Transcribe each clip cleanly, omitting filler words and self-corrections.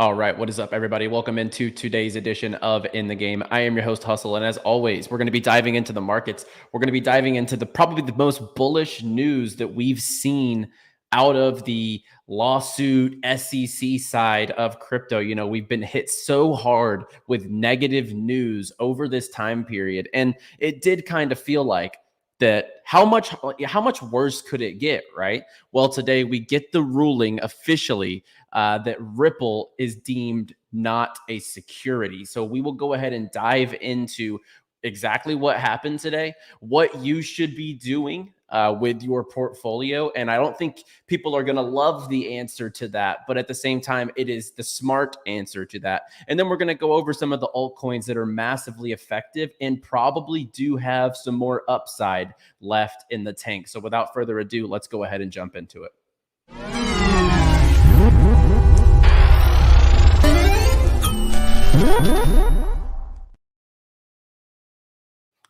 All right, what is up, everybody? Welcome into today's edition of In the Game. I am your host, 𝗪𝗂𝗋, and as always, we're going to be diving into the markets. We're going to be diving into probably the most bullish news that we've seen out of the lawsuit SEC side of crypto. You know, we've been hit so hard with negative news over this time period, and it did kind of feel like that how much worse could it get, right? Well, today we get the ruling officially that Ripple is deemed not a security. So we will go ahead and dive into exactly what happened today, what you should be doing with your portfolio. And I don't think people are going to love the answer to that, but at the same time, it is the smart answer to that. And then we're going to go over some of the altcoins that are massively effective and probably do have some more upside left in the tank. So without further ado, let's go ahead and jump into it.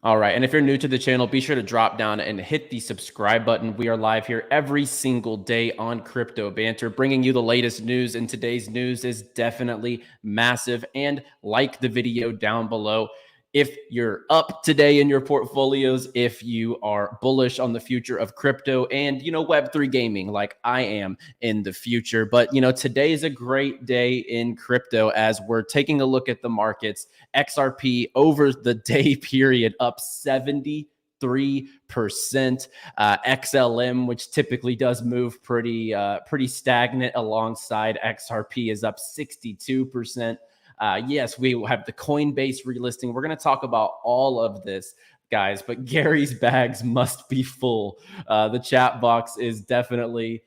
All right, and if you're new to the channel, be sure to drop down and hit the subscribe button. We are live here every single day on Crypto Banter, bringing you the latest news, and today's news is definitely massive. And like the video down below, if you're up today in your portfolios, if you are bullish on the future of crypto and, you know, Web3 gaming like I am in the future. But, you know, today is a great day in crypto as we're taking a look at the markets. XRP over the day period up 73%. XLM, which typically does move pretty stagnant alongside XRP, is up 62%. Yes, we will have the Coinbase relisting. We're going to talk about all of this, guys, but Gary's bags must be full. The chat box is definitely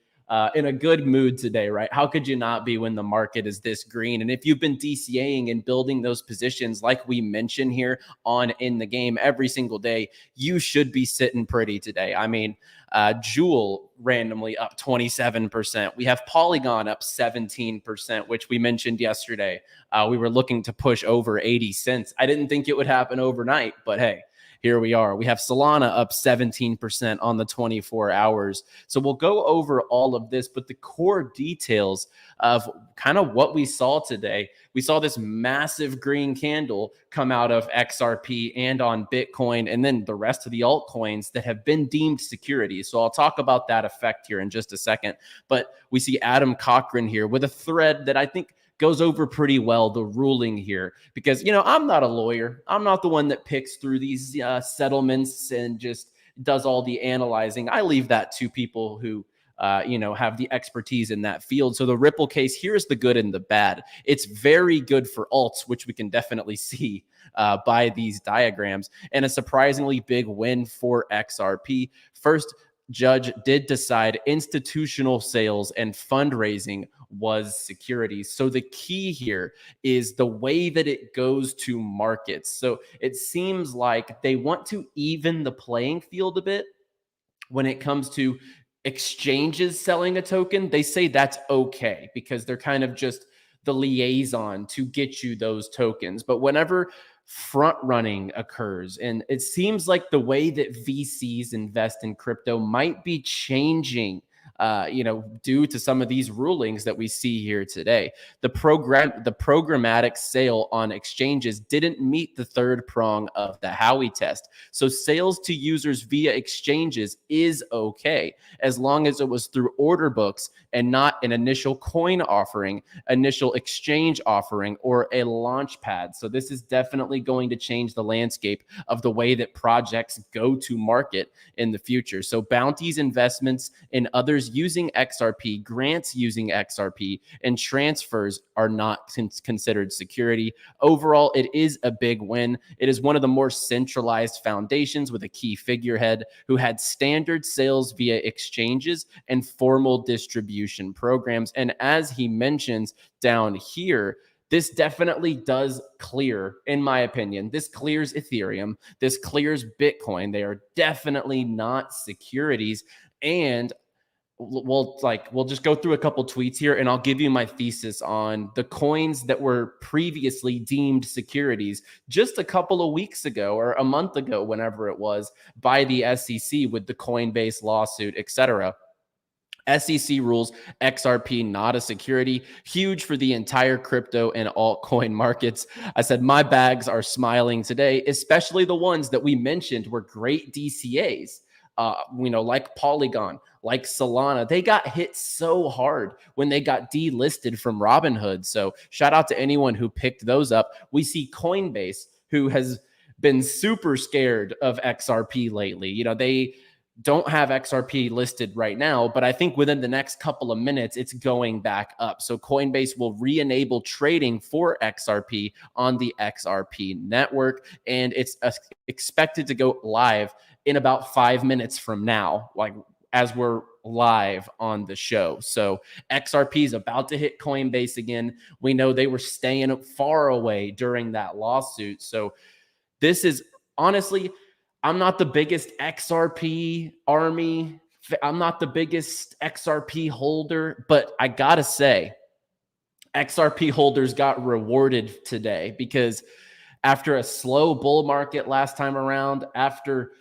in a good mood today, right? How could you not be when the market is this green? And if you've been DCAing and building those positions like we mentioned here on In the Game every single day, you should be sitting pretty today. I mean, Jewel randomly up 27%. We have Polygon up 17%, which we mentioned yesterday. We were looking to push over 80 cents. I didn't think it would happen overnight, but hey, here we are. We have Solana up 17% on the 24 hours. So we'll go over all of this, but the core details of kind of what we saw today. We saw this massive green candle come out of XRP and on Bitcoin, and then the rest of the altcoins that have been deemed securities. So I'll talk about that effect here in just a second. But we see Adam Cochran here with a thread that I think goes over pretty well the ruling here, because, you know, I'm not a lawyer. I'm not the one that picks through these settlements and just does all the analyzing. I leave that to people who, you know, have the expertise in that field. So the Ripple case, here's the good and the bad. It's very good for alts, which we can definitely see by these diagrams, and a surprisingly big win for XRP. First, judge did decide institutional sales and fundraising was securities. So the key here is the way that it goes to markets. So it seems like they want to even the playing field a bit when it comes to exchanges selling a token. They say that's okay because they're kind of just the liaison to get you those tokens. But whenever front running occurs, and it seems like the way that VCs invest in crypto might be changing, you know, due to some of these rulings that we see here today. The programmatic sale on exchanges didn't meet the third prong of the Howey test. So sales to users via exchanges is okay, as long as it was through order books and not an initial coin offering, initial exchange offering, or a launch pad. So this is definitely going to change the landscape of the way that projects go to market in the future. So bounties, investments, and others using XRP, grants using XRP, and transfers are not considered security. Overall, it is a big win. It is one of the more centralized foundations with a key figurehead who had standard sales via exchanges and formal distribution programs. And as he mentions down here, this definitely does clear, in my opinion. This clears Ethereum. This clears Bitcoin. They are definitely not securities. And we'll just go through a couple tweets here, and I'll give you my thesis on the coins that were previously deemed securities just a couple of weeks ago or a month ago, whenever it was, by the SEC with the Coinbase lawsuit, etc. SEC rules XRP not a security. Huge for the entire crypto and altcoin markets. I said my bags are smiling today, especially the ones that we mentioned were great DCAs. Like Polygon, like Solana, they got hit so hard when they got delisted from Robinhood. So shout out to anyone who picked those up. We see Coinbase, who has been super scared of XRP lately. They don't have XRP listed right now, but I think within the next couple of minutes, it's going back up. So Coinbase will re-enable trading for XRP on the XRP network, and it's expected to go live in about 5 minutes from now, like as we're live on the show. So XRP is about to hit Coinbase again. We know they were staying far away during that lawsuit. So this is honestly, I'm not the biggest XRP army. I'm not the biggest XRP holder, but I gotta say, XRP holders got rewarded today because after a slow bull market last time around, after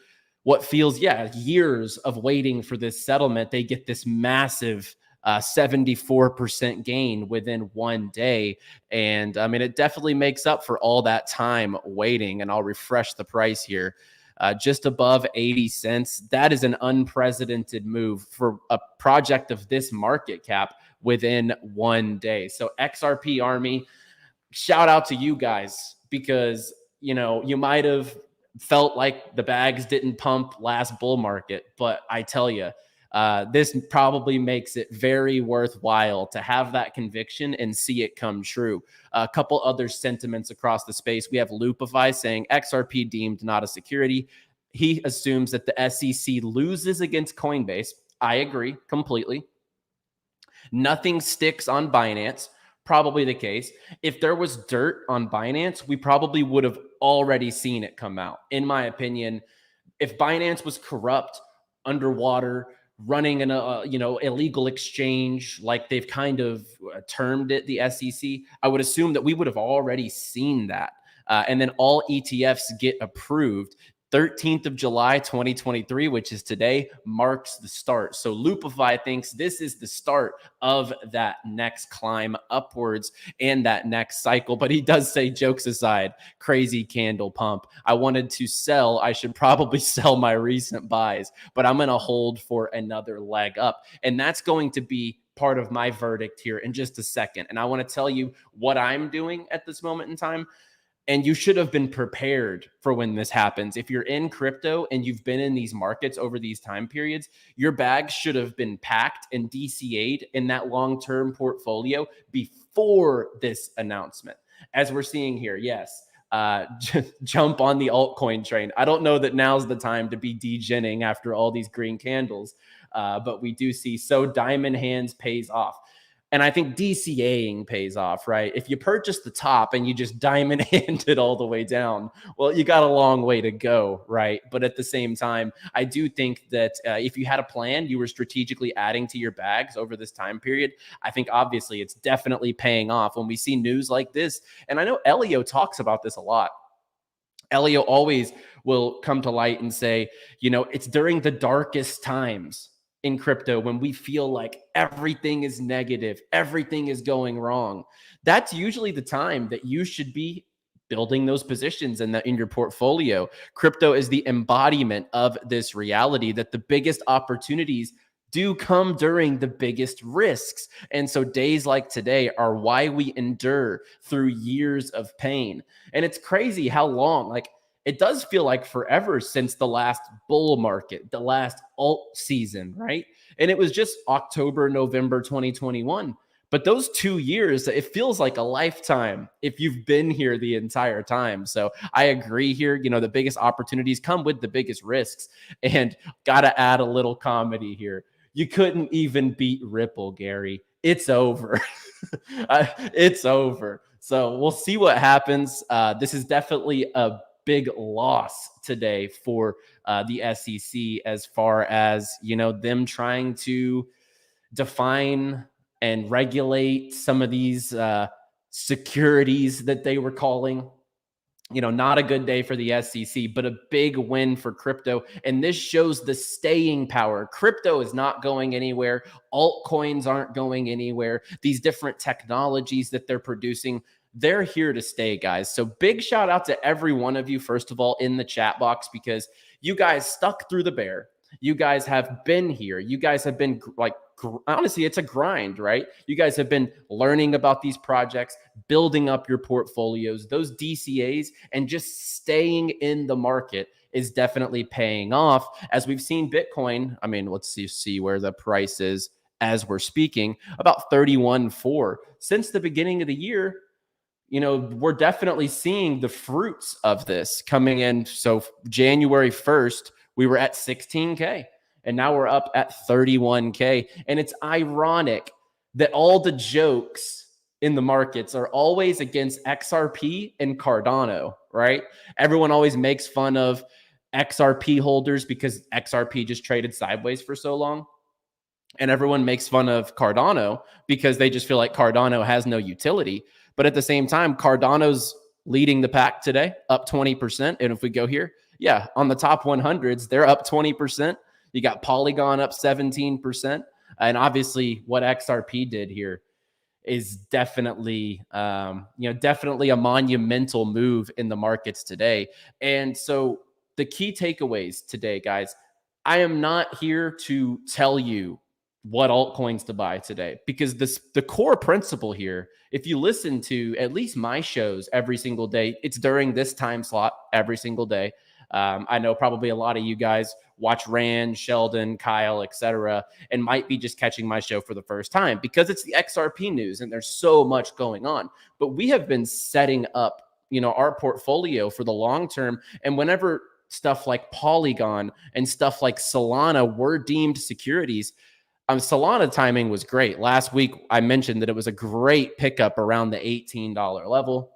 what feels, years of waiting for this settlement, they get this massive 74% gain within 1 day. And I mean, it definitely makes up for all that time waiting. And I'll refresh the price here. Just above 80 cents. That is an unprecedented move for a project of this market cap within 1 day. So XRP Army, shout out to you guys because, you might have felt like the bags didn't pump last bull market, but I tell you, this probably makes it very worthwhile to have that conviction and see it come true. A couple other sentiments across the space. We have 𝗨𝗶𝘲 saying XRP deemed not a security. He assumes that the SEC loses against Coinbase. I agree completely. Nothing sticks on Binance. Probably the case. If there was dirt on Binance, we probably would have already seen it come out. In my opinion, if Binance was corrupt, underwater, running an illegal exchange like they've kind of termed it, the SEC, I would assume that we would have already seen that. And then all ETFs get approved. 13th of July, 2023, which is today, marks the start. So 𝗨𝗶𝘲 thinks this is the start of that next climb upwards and that next cycle. But he does say, jokes aside, crazy candle pump. I wanted to sell. I should probably sell my recent buys, but I'm going to hold for another leg up. And that's going to be part of my verdict here in just a second. And I want to tell you what I'm doing at this moment in time. And you should have been prepared for when this happens. If you're in crypto and you've been in these markets over these time periods, your bag should have been packed and DCA'd in that long-term portfolio before this announcement. As we're seeing here, yes, jump on the altcoin train. I don't know that now's the time to be degenning after all these green candles, but we do see so diamond hands pays off. And I think DCAing pays off, right? If you purchase the top and you just diamond hand it all the way down, well, you got a long way to go, right? But at the same time, I do think that if you had a plan, you were strategically adding to your bags over this time period, I think obviously it's definitely paying off when we see news like this. And I know 𝗭𝗈 talks about this a lot. 𝗭𝗈 always will come to light and say, it's during the darkest times in crypto when we feel like everything is negative, everything is going wrong. That's usually the time that you should be building those positions in your portfolio. Crypto is the embodiment of this reality that the biggest opportunities do come during the biggest risks. And so days like today are why we endure through years of pain. And it's crazy how long, it does feel like forever since the last bull market, the last alt season, right? And it was just October, November 2021. But those 2 years, it feels like a lifetime if you've been here the entire time. So I agree here. The biggest opportunities come with the biggest risks. And got to add a little comedy here. You couldn't even beat Ripple, Gary. It's over. It's over. So we'll see what happens. This is definitely a big loss today for the SEC as far as, them trying to define and regulate some of these securities that they were calling. not a good day for the SEC, but a big win for crypto. And this shows the staying power. Crypto is not going anywhere. Altcoins aren't going anywhere. These different technologies that they're producing, they're here to stay, guys. So big shout out to every one of you, first of all, in the chat box, because you guys stuck through the bear. You guys have been here. You guys have been like, honestly, it's a grind, right? You guys have been learning about these projects, building up your portfolios, those DCAs, and just staying in the market is definitely paying off. As we've seen Bitcoin, I mean, let's see where the price is as we're speaking, about 31.4. Since the beginning of the year, we're definitely seeing the fruits of this coming in. So January 1st, we were at 16K. And now we're up at 31K. And it's ironic that all the jokes in the markets are always against XRP and Cardano, right? Everyone always makes fun of XRP holders because XRP just traded sideways for so long. And everyone makes fun of Cardano because they just feel like Cardano has no utility. But at the same time, Cardano's leading the pack today, up 20%. And if we go here, yeah, on the top 100s, they're up 20%. You got Polygon up 17%. And obviously what XRP did here is definitely, definitely a monumental move in the markets today. And so the key takeaways today, guys, I am not here to tell you what altcoins to buy today, because the core principle here, if you listen to at least my shows every single day, it's during this time slot every single day. I know probably a lot of you guys watch Rand, Sheldon, Kyle, etc., and might be just catching my show for the first time because it's the XRP news and there's so much going on. But we have been setting up, our portfolio for the long term. And whenever stuff like Polygon and stuff like Solana were deemed securities, Solana timing was great. Last week, I mentioned that it was a great pickup around the $18 level.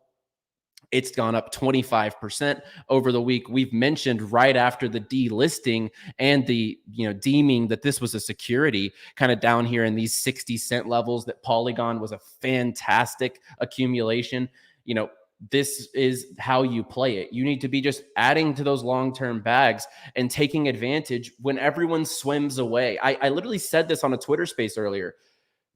It's gone up 25% over the week. We've mentioned right after the delisting and the, deeming that this was a security kind of down here in these 60-cent levels, that Polygon was a fantastic accumulation. This is how you play it. You need to be just adding to those long-term bags and taking advantage when everyone swims away. I literally said this on a Twitter space earlier.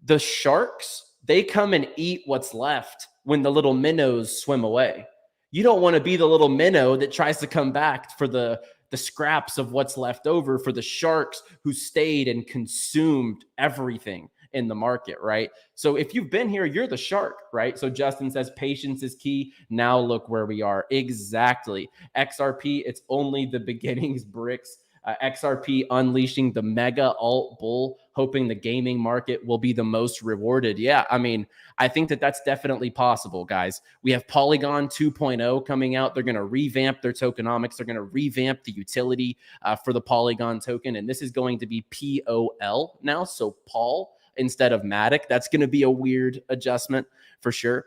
The sharks, they come and eat what's left when the little minnows swim away. You don't want to be the little minnow that tries to come back for the scraps of what's left over for the sharks who stayed and consumed everything in the market, right? So if you've been here, you're the shark, right? So Justin says patience is key. Now look where we are. Exactly. XRP, it's only the beginnings, bricks. XRP unleashing the mega alt bull, hoping the gaming market will be the most rewarded. Yeah, I mean, I think that that's definitely possible, guys. We have Polygon 2.0 coming out. They're going to revamp their tokenomics. They're going to revamp the utility for the Polygon token. And this is going to be POL now. So Paul instead of Matic. That's going to be a weird adjustment for sure.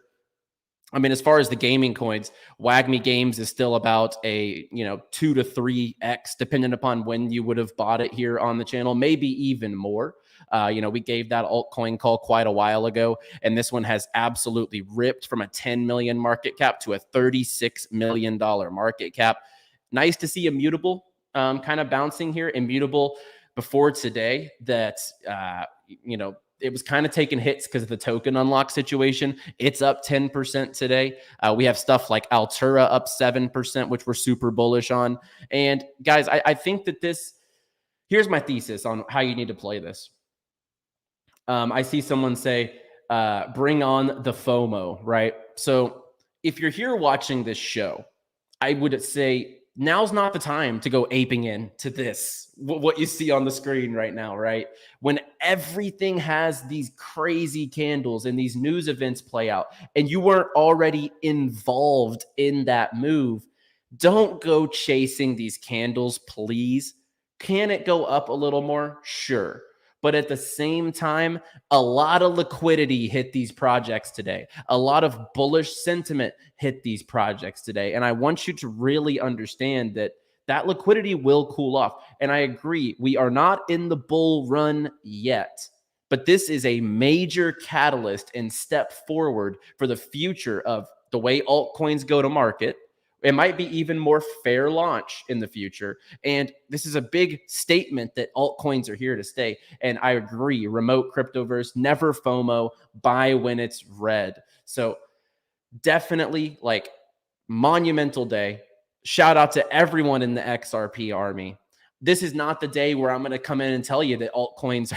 I mean, as far as the gaming coins, 𝗏𝗏𝗡𝗏𝗏𝗡 is still about a, 2 to 3x, depending upon when you would have bought it here on the channel, maybe even more. We gave that altcoin call quite a while ago, and this one has absolutely ripped from a 10 million market cap to a $36 million market cap. Nice to see Immutable kind of bouncing here. Immutable before today that, it was kind of taking hits because of the token unlock situation. It's up 10% today. We have stuff like Altura up 7%, which we're super bullish on. And guys, I think that here's my thesis on how you need to play this. I see someone say, bring on the FOMO, right? So if you're here watching this show, I would say now's not the time to go aping into this, what you see on the screen right now, right? When everything has these crazy candles and these news events play out and you weren't already involved in that move, don't go chasing these candles, please. Can it go up a little more? Sure. But at the same time, a lot of liquidity hit these projects today. A lot of bullish sentiment hit these projects today. And I want you to really understand that liquidity will cool off. And I agree, we are not in the bull run yet. But this is a major catalyst and step forward for the future of the way altcoins go to market It might be even more fair launch in the future. And this is a big statement that altcoins are here to stay. And I agree, remote cryptoverse, never FOMO, buy when it's red. So definitely like monumental day. Shout out to everyone in the XRP army. This is not the day where I'm going to come in and tell you that altcoins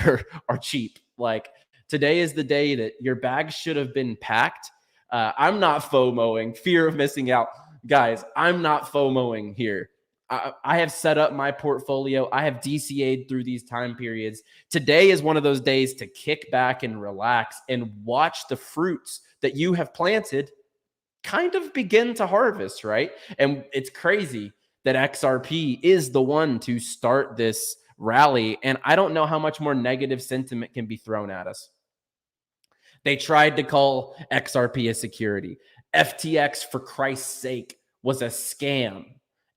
are cheap. Like today is the day that your bags should have been packed. I'm not FOMOing, fear of missing out. Guys, I'm not FOMOing here. I have set up my portfolio. I have DCA'd through these time periods. Today is one of those days to kick back and relax and watch the fruits that you have planted kind of begin to harvest, right? And it's crazy that XRP is the one to start this rally. And I don't know how much more negative sentiment can be thrown at us. They tried to call XRP a security. FTX, for Christ's sake, was a scam.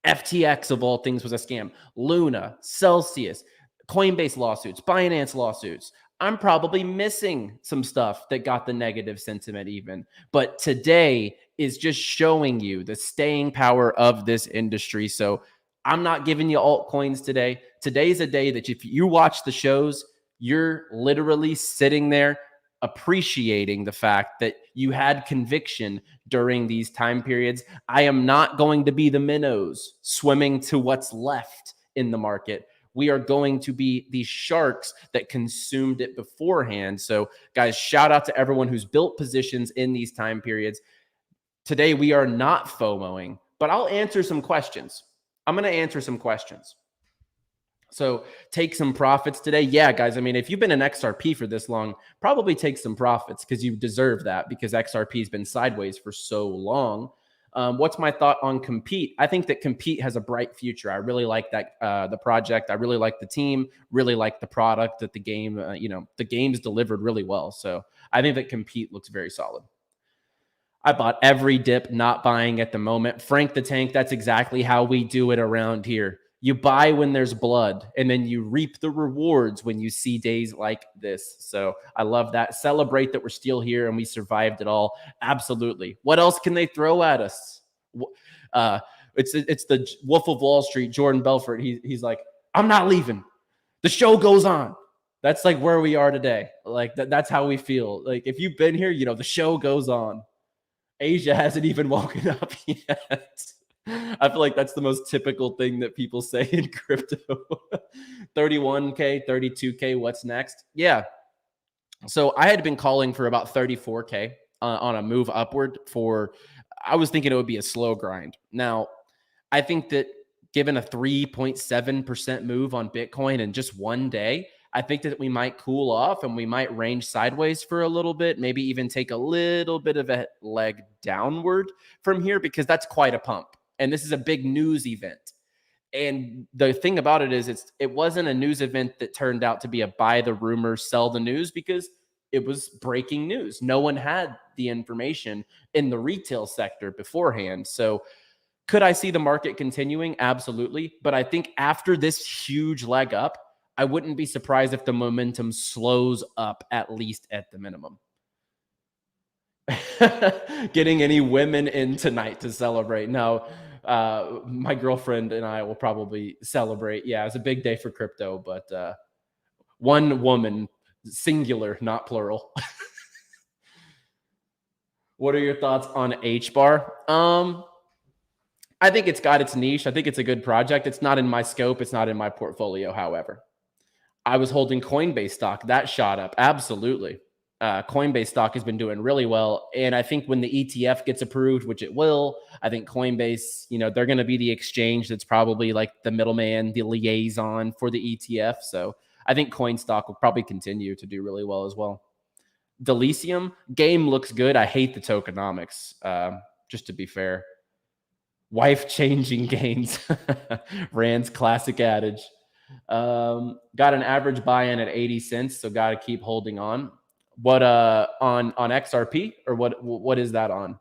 FTX, of all things, was a scam. Luna, Celsius, Coinbase lawsuits, Binance lawsuits. I'm probably missing some stuff that got the negative sentiment even. But today is just showing you the staying power of this industry. So I'm not giving you altcoins today. Today's a day that if you watch the shows, you're literally sitting there appreciating the fact that you had conviction during these time periods. I am not going to be the minnows swimming to what's left in the market. We are going to be the sharks that consumed it beforehand. So guys, shout out to everyone who's built positions in these time periods. Today, we are not FOMOing, but I'll answer some questions. I'm going to answer some questions. So take some profits today. Yeah, guys, I mean, if you've been an XRP for this long, probably take some profits because you deserve that because XRP has been sideways for so long. What's my thought on Compete? I think that Compete has a bright future. I really like that the project. I really like the team, really like the product that the game, the game's delivered really well. So I think that Compete looks very solid. I bought every dip, not buying at the moment. Frank the Tank, that's exactly how we do it around here. You buy when there's blood, and then you reap the rewards when you see days like this. So I love that. Celebrate that we're still here and we survived it all. Absolutely. What else can they throw at us? It's the Wolf of Wall Street, Jordan Belfort. He's like, I'm not leaving. The show goes on. That's like where we are today. Like that's how we feel. Like if you've been here, the show goes on. Asia hasn't even woken up yet. I feel like that's the most typical thing that people say in crypto. 31K, 32K, what's next? Yeah. So I had been calling for about 34K on a move upward I was thinking it would be a slow grind. Now, I think that given a 3.7% move on Bitcoin in just one day, I think that we might cool off and we might range sideways for a little bit, maybe even take a little bit of a leg downward from here because that's quite a pump. And this is a big news event. And the thing about it is it wasn't a news event that turned out to be a buy the rumor, sell the news because it was breaking news. No one had the information in the retail sector beforehand. So could I see the market continuing? Absolutely. But I think after this huge leg up, I wouldn't be surprised if the momentum slows up, at least at the minimum. Getting any women in tonight to celebrate? No, my girlfriend and I will probably celebrate. Yeah, it's a big day for crypto, but one woman, singular, not plural. What are your thoughts on HBAR? I think it's got its niche. I think it's a good project. It's not in my scope. It's not in my portfolio, however. I was holding Coinbase stock. That shot up. Absolutely. Coinbase stock has been doing really well. And I think when the ETF gets approved, which it will, I think Coinbase, they're going to be the exchange that's probably like the middleman, the liaison for the ETF. So I think coin stock will probably continue to do really well as well. Delicium game looks good. I hate the tokenomics, just to be fair. Wife changing gains. Rand's classic adage. Got an average buy-in at 80 cents, so got to keep holding on. What on XRP, or what is that on?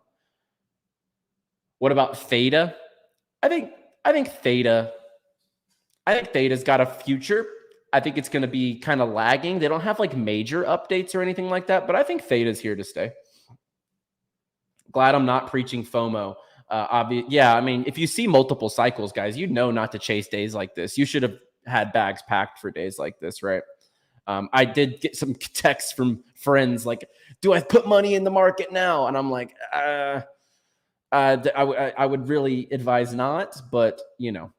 What about Theta? I think Theta's got a future. I think it's going to be kind of lagging. They don't have like major updates or anything like that, but I think Theta's here to stay. Glad I'm not preaching FOMO. Yeah, I mean, if you see multiple cycles, guys, you know not to chase days like this. You should have had bags packed for days like this, right? I did get some texts from friends like, do I put money in the market now? And I'm like, I would really advise not, but you know,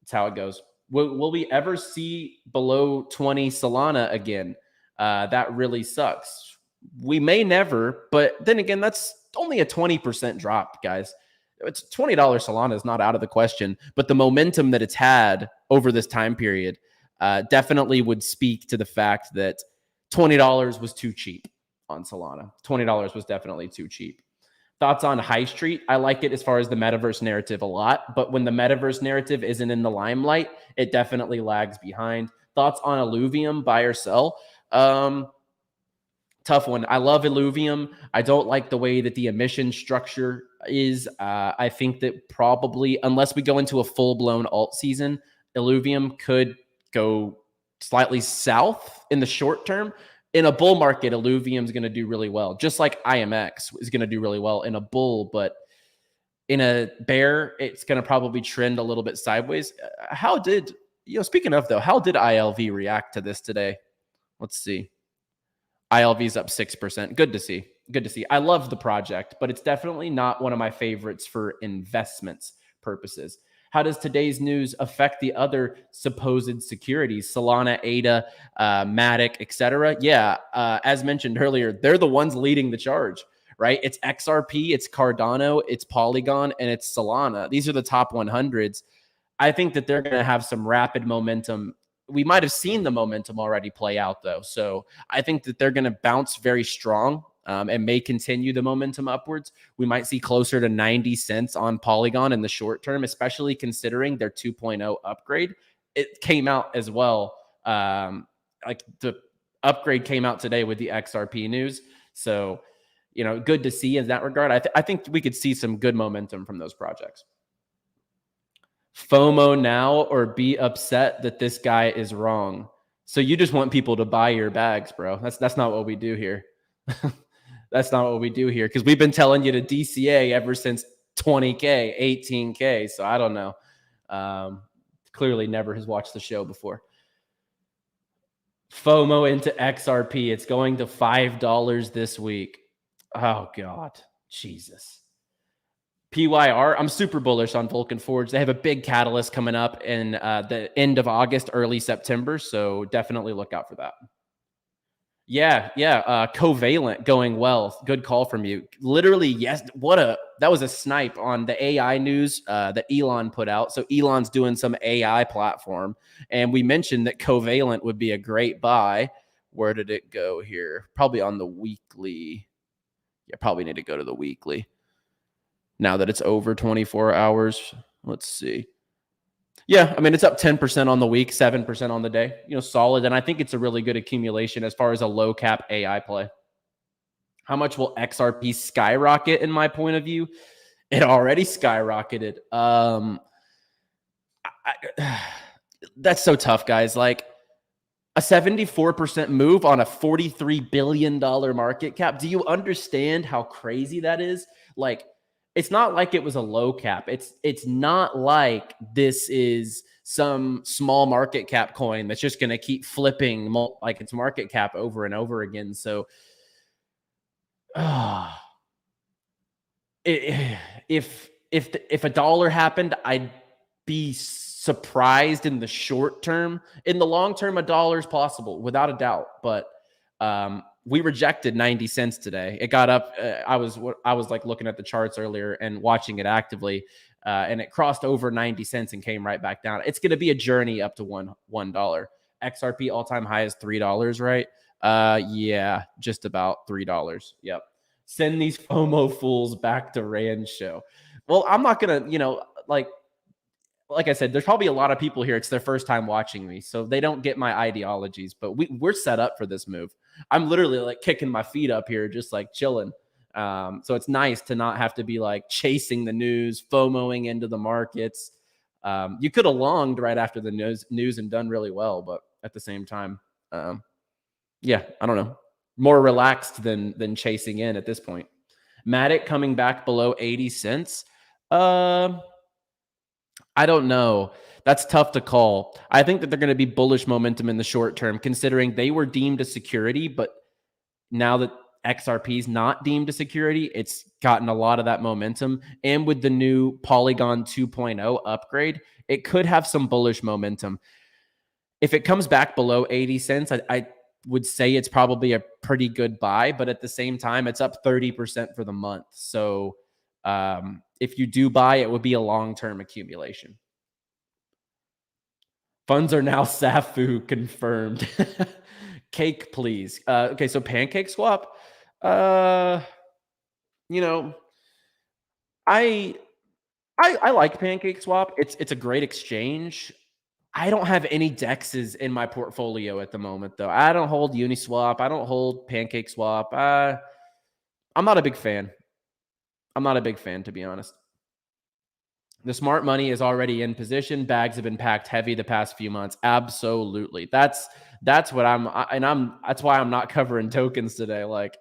it's how it goes. Will we ever see below 20 Solana again? That really sucks. We may never, but then again, that's only a 20% drop, guys. It's $20 Solana is not out of the question, but the momentum that it's had over this time period definitely would speak to the fact that $20 was too cheap on Solana. $20 was definitely too cheap. Thoughts on High Street? I like it as far as the metaverse narrative a lot, but when the metaverse narrative isn't in the limelight, it definitely lags behind. Thoughts on 𝗕𝗏𝗋𝗋, buy or sell? Tough one. I love 𝗕𝗏𝗋𝗋. I don't like the way that the emission structure is. I think that probably, unless we go into a full-blown alt season, 𝗕𝗏𝗋𝗋 could go slightly south in the short term. In a bull market, 𝗕𝗏𝗋𝗋 is going to do really well, just like IMX is going to do really well in a bull, but in a bear, it's going to probably trend a little bit sideways. How did, speaking of though, how did ILV react to this today? Let's see. ILV is up 6%. Good to see. Good to see. I love the project, but it's definitely not one of my favorites for investments purposes. How does today's news affect the other supposed securities, Solana, ADA, Matic, etc.? Yeah, as mentioned earlier, they're the ones leading the charge, right? It's XRP, it's Cardano, it's Polygon, and it's Solana. These are the top 100s. I think that they're going to have some rapid momentum. We might have seen the momentum already play out, though. So I think that they're going to bounce very strong and may continue the momentum upwards. We might see closer to 90 cents on Polygon in the short term, especially considering their 2.0 upgrade. It came out as well. Like the upgrade came out today with the XRP news. So, good to see in that regard. I think we could see some good momentum from those projects. FOMO now or be upset that this guy is wrong. So you just want people to buy your bags, bro. That's not what we do here. That's not what we do here, because we've been telling you to DCA ever since 20K, 18K. So I don't know. Clearly never has watched the show before. FOMO into XRP. It's going to $5 this week. Oh, God. Jesus. PYR, I'm super bullish on Vulcan Forge. They have a big catalyst coming up in the end of August, early September. So definitely look out for that. Yeah. Covalent going well. Good call from you. Literally, yes. That was a snipe on the AI news that Elon put out. So Elon's doing some AI platform. And we mentioned that Covalent would be a great buy. Where did it go here? Probably on the weekly. Yeah, probably need to go to the weekly. Now that it's over 24 hours. Let's see. Yeah, I mean, it's up 10% on the week, 7% on the day. Solid. And I think it's a really good accumulation as far as a low cap AI play. How much will XRP skyrocket in my point of view? It already skyrocketed. That's so tough, guys. Like a 74% move on a $43 billion market cap. Do you understand how crazy that is? Like, it's not like it was a low cap. It's not like this is some small market cap coin that's just going to keep flipping like its market cap over and over again. So if a dollar happened, I'd be surprised in the short term. In the long term, $1 is possible without a doubt. But we rejected 90 cents today. It got up. I was like looking at the charts earlier and watching it actively, and it crossed over 90 cents and came right back down. It's going to be a journey up to $1. XRP all-time high is $3, right? Yeah, just about $3. Yep. Send these FOMO fools back to Rand's show. Well, I'm not going to, like I said, there's probably a lot of people here. It's their first time watching me, so they don't get my ideologies, but we're set up for this move. I'm literally like kicking my feet up here, just like chilling. So it's nice to not have to be like chasing the news, FOMOing into the markets. You could have longed right after the news and done really well, but at the same time, yeah, I don't know. More relaxed than chasing in at this point. Matic coming back below 80 cents. I don't know. That's tough to call. I think that they're going to be bullish momentum in the short term, considering they were deemed a security, but now that XRP is not deemed a security, it's gotten a lot of that momentum. And with the new Polygon 2.0 upgrade, it could have some bullish momentum. If it comes back below 80 cents, I would say it's probably a pretty good buy, but at the same time, it's up 30% for the month. So if you do buy, it would be a long-term accumulation. Funds are now SAFU confirmed. Cake, please. Okay, so Pancake Swap. You know, I like Pancake Swap. It's a great exchange. I don't have any DEXs in my portfolio at the moment, though. I don't hold Uniswap. I don't hold Pancake Swap. I'm not a big fan. I'm not a big fan, to be honest. The smart money is already in position. Bags have been packed heavy the past few months. Absolutely. That's what that's why I'm not covering tokens today. Like,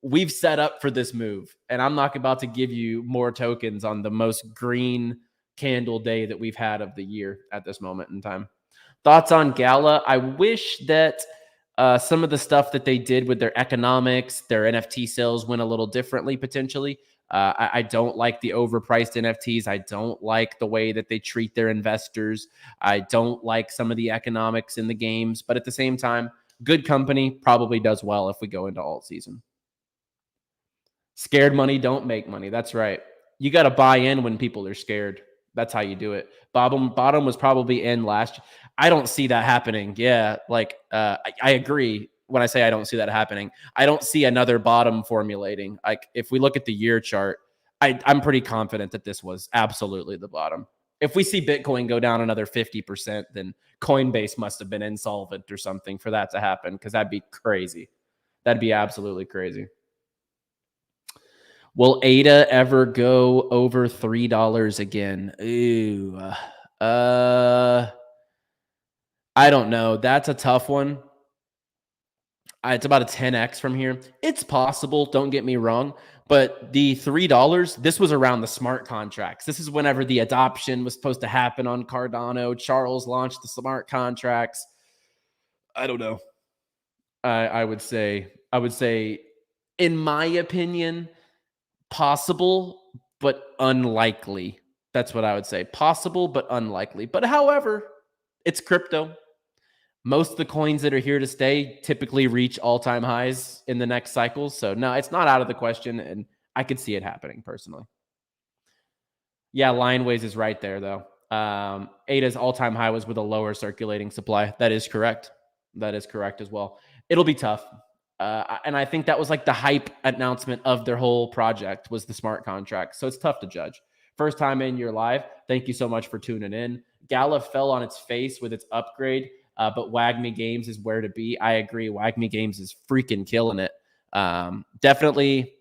we've set up for this move, and I'm not about to give you more tokens on the most green candle day that we've had of the year at this moment in time. Thoughts on Gala? I wish that some of the stuff that they did with their economics, their NFT sales went a little differently potentially. I don't like the overpriced NFTs. I don't like the way that they treat their investors. I don't like some of the economics in the games, but at the same time, good company probably does well if we go into alt season. Scared money don't make money. That's right. You got to buy in when people are scared. That's how you do it. Bottom was probably in last. I don't see that happening. Yeah, like I agree when I say I don't see that happening. I don't see another bottom formulating. Like, if we look at the year chart, I'm pretty confident that this was absolutely the bottom. If we see Bitcoin go down another 50%, then Coinbase must have been insolvent or something for that to happen, because that'd be crazy. That'd be absolutely crazy. Will ADA ever go over $3 again? Ooh. I don't know. That's a tough one. It's about a 10x from here. It's possible, don't get me wrong, but the $3, this was around the smart contracts. This is whenever the adoption was supposed to happen on Cardano. Charles launched the smart contracts. I don't know. I would say, in my opinion, possible, but unlikely. That's what I would say. Possible, but unlikely. But however, it's crypto. Most of the coins that are here to stay typically reach all-time highs in the next cycle. So no, it's not out of the question, and I could see it happening personally. Yeah, Lineways is right there, though. ADA's all-time high was with a lower circulating supply. That is correct. That is correct as well. It'll be tough. And I think that was like the hype announcement of their whole project was the smart contract. So it's tough to judge. First time in your live. Thank you so much for tuning in. Gala fell on its face with its upgrade, but WAGMI is where to be. I agree. WAGMI is freaking killing it. Definitely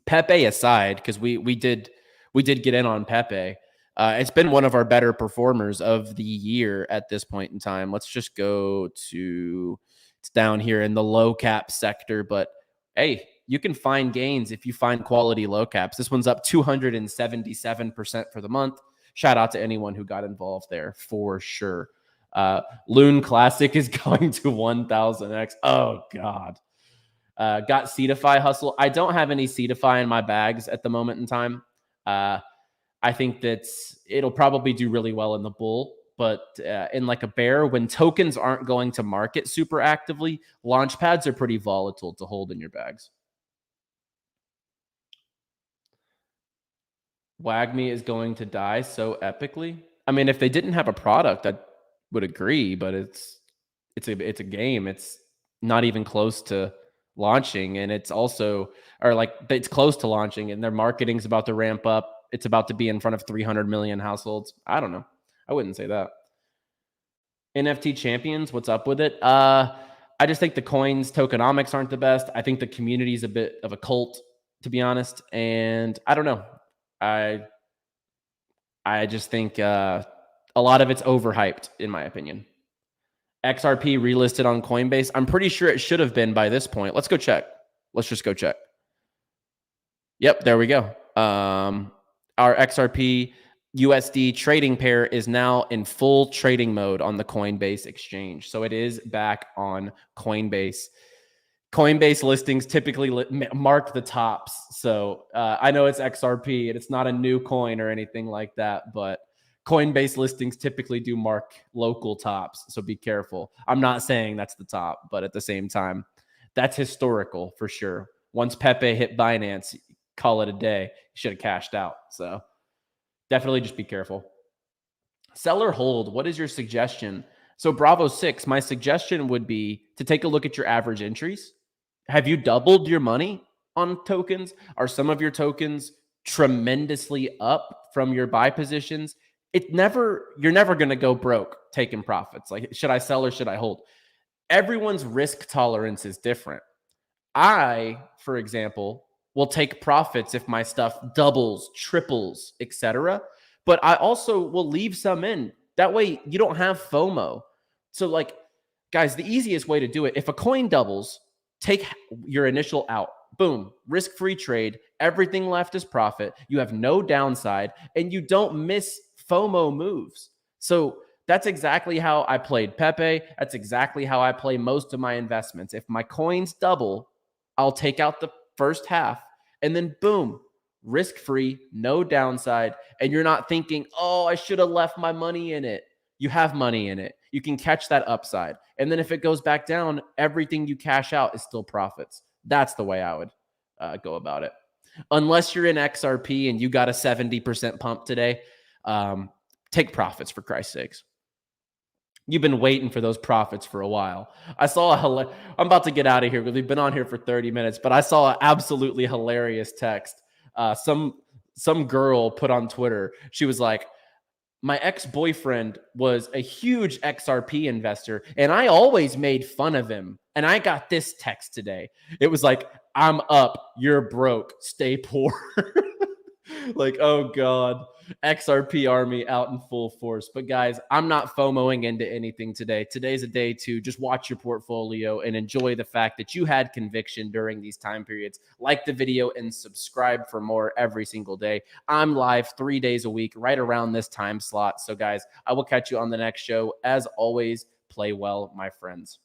𝗵𝗵𝗵 aside, because we did get in on 𝗵𝗵𝗵. It's been one of our better performers of the year at this point in time. Let's just go to... It's down here in the low cap sector, but hey, you can find gains if you find quality low caps. This one's up 277% for the month. Shout out to anyone who got involved there for sure. Loon Classic is going to 1000x. Oh God. Got 𝗕𝗬𝗕𝗏 hustle. I don't have any 𝗕𝗬𝗕𝗏 in my bags at the moment in time. I think that it'll probably do really well in the bull. But in like a bear, when tokens aren't going to market super actively, launch pads are pretty volatile to hold in your bags. WAGMI is going to die so epically. I mean, if they didn't have a product, I would agree, but it's a game. It's not even close to launching, and it's also, or like, it's close to launching, and their marketing's about to ramp up. It's about to be in front of 300 million households. I don't know. I wouldn't say that. NFT champions, what's up with it? I just think the coins tokenomics aren't the best. I think the community is a bit of a cult, to be honest. And I don't know. I just think a lot of it's overhyped, in my opinion. XRP relisted on Coinbase. I'm pretty sure it should have been by this point. Let's go check. Let's just go check. Yep, there we go. our XRP USD trading pair is now in full trading mode on the Coinbase exchange. So it is back on Coinbase. Coinbase listings typically mark the tops. So I know it's XRP and it's not a new coin or anything like that, but Coinbase listings typically do mark local tops. So be careful. I'm not saying that's the top, but at the same time, that's historical for sure. Once Pepe hit Binance, call it a day. He should have cashed out. So definitely just be careful. Seller hold, what is your suggestion? So Bravo 6, my suggestion would be to take a look at your average entries. Have you doubled your money on tokens? Are some of your tokens tremendously up from your buy positions? You're never going to go broke taking profits. Like, should I sell or should I hold? Everyone's risk tolerance is different. I, for example, will take profits if my stuff doubles, triples, etc. But I also will leave some in. That way you don't have FOMO. So like, guys, the easiest way to do it, if a coin doubles, take your initial out. Boom, risk-free trade. Everything left is profit. You have no downside and you don't miss FOMO moves. So that's exactly how I played Pepe. That's exactly how I play most of my investments. If my coins double, I'll take out the first half and then boom, risk-free, no downside. And you're not thinking, oh, I should have left my money in it. You have money in it. You can catch that upside. And then if it goes back down, everything you cash out is still profits. That's the way I would go about it. Unless you're in XRP and you got a 70% pump today, take profits for Christ's sakes. You've been waiting for those profits for a while. I'm about to get out of here because we've been on here for 30 minutes, but I saw an absolutely hilarious text. Some girl put on Twitter. She was like, my ex-boyfriend was a huge XRP investor and I always made fun of him. And I got this text today. It was like, I'm up, you're broke, stay poor. Like, oh God, XRP army out in full force. But guys, I'm not FOMOing into anything today. Today's a day to just watch your portfolio and enjoy the fact that you had conviction during these time periods. Like the video and subscribe for more every single day. I'm live 3 days a week, right around this time slot. So guys, I will catch you on the next show. As always, play well, my friends.